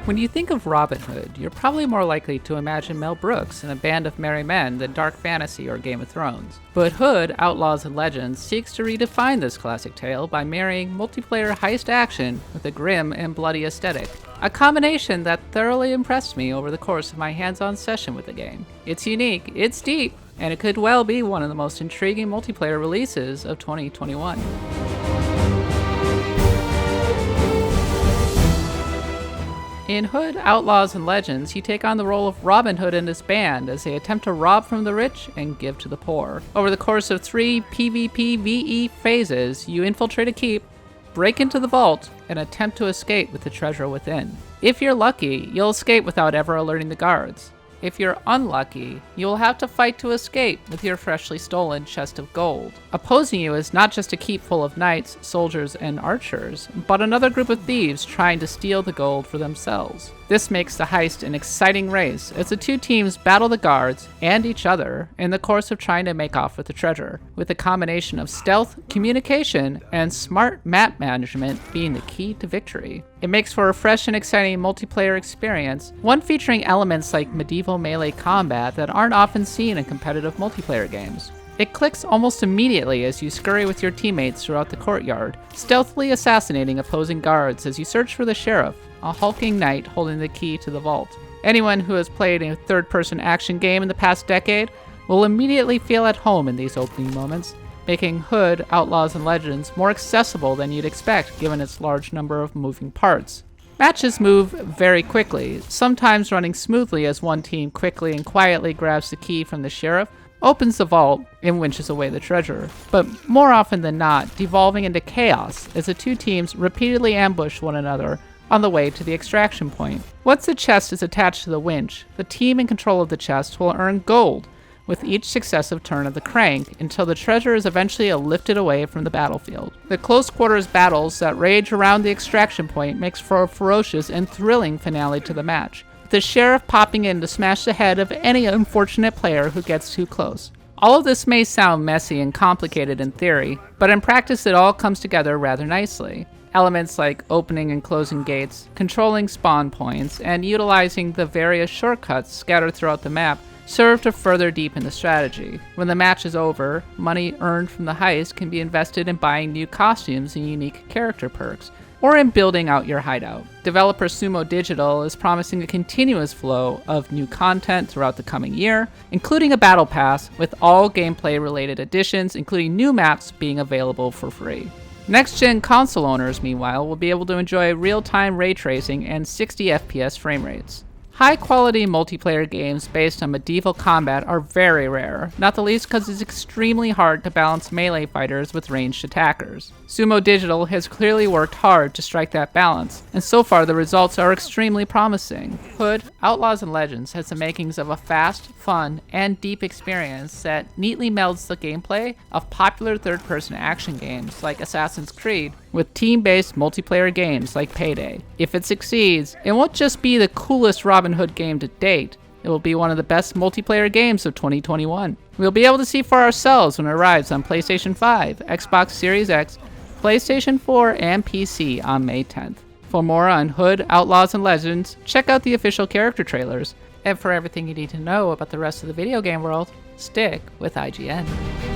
When you think of Robin Hood, you're probably more likely to imagine Mel Brooks in A Band of Merry Men than dark fantasy or Game of Thrones. But Hood, Outlaws and Legends seeks to redefine this classic tale by marrying multiplayer heist action with a grim and bloody aesthetic. A combination that thoroughly impressed me over the course of my hands-on session with the game. It's unique, it's deep, and it could well be one of the most intriguing multiplayer releases of 2021. In Hood, Outlaws and Legends, you take on the role of Robin Hood and his band as they attempt to rob from the rich and give to the poor. Over the course of 3 PvPvE phases, you infiltrate a keep, break into the vault, and attempt to escape with the treasure within. If you're lucky, you'll escape without ever alerting the guards. If you're unlucky, you will have to fight to escape with your freshly stolen chest of gold. Opposing you is not just a keep full of knights, soldiers, and archers, but another group of thieves trying to steal the gold for themselves. This makes the heist an exciting race as the two teams battle the guards and each other in the course of trying to make off with the treasure, with a combination of stealth, communication, and smart map management being the key to victory. It makes for a fresh and exciting multiplayer experience, one featuring elements like medieval melee combat that aren't often seen in competitive multiplayer games. It clicks almost immediately as you scurry with your teammates throughout the courtyard, stealthily assassinating opposing guards as you search for the sheriff, a hulking knight holding the key to the vault. Anyone who has played a third-person action game in the past decade will immediately feel at home in these opening moments, making Hood, Outlaws and Legends more accessible than you'd expect given its large number of moving parts. Matches move very quickly, sometimes running smoothly as one team quickly and quietly grabs the key from the sheriff, opens the vault, and winches away the treasure, but more often than not, devolving into chaos as the two teams repeatedly ambush one another on the way to the extraction point. Once the chest is attached to the winch, the team in control of the chest will earn gold with each successive turn of the crank until the treasure is eventually lifted away from the battlefield. The close quarters battles that rage around the extraction point makes for a ferocious and thrilling finale to the match, with the sheriff popping in to smash the head of any unfortunate player who gets too close. All of this may sound messy and complicated in theory, but in practice it all comes together rather nicely. Elements like opening and closing gates, controlling spawn points, and utilizing the various shortcuts scattered throughout the map serve to further deepen the strategy. When the match is over, money earned from the heist can be invested in buying new costumes and unique character perks, or in building out your hideout. Developer Sumo Digital is promising a continuous flow of new content throughout the coming year, including a battle pass with all gameplay related additions, including new maps being available for free. Next-gen console owners, meanwhile, will be able to enjoy real-time ray tracing and 60 FPS frame rates. High-quality multiplayer games based on medieval combat are very rare, not the least because it's extremely hard to balance melee fighters with ranged attackers. Sumo Digital has clearly worked hard to strike that balance, and so far the results are extremely promising. Hood, Outlaws and Legends has the makings of a fast, fun, and deep experience that neatly melds the gameplay of popular third-person action games like Assassin's Creed with team-based multiplayer games like Payday. If it succeeds, it won't just be the coolest Robin Hood game to date, it will be one of the best multiplayer games of 2021. We'll be able to see for ourselves when it arrives on PlayStation 5, Xbox Series X, PlayStation 4, and PC on May 10th. For more on Hood, Outlaws and Legends, check out the official character trailers. And for everything you need to know about the rest of the video game world, stick with IGN.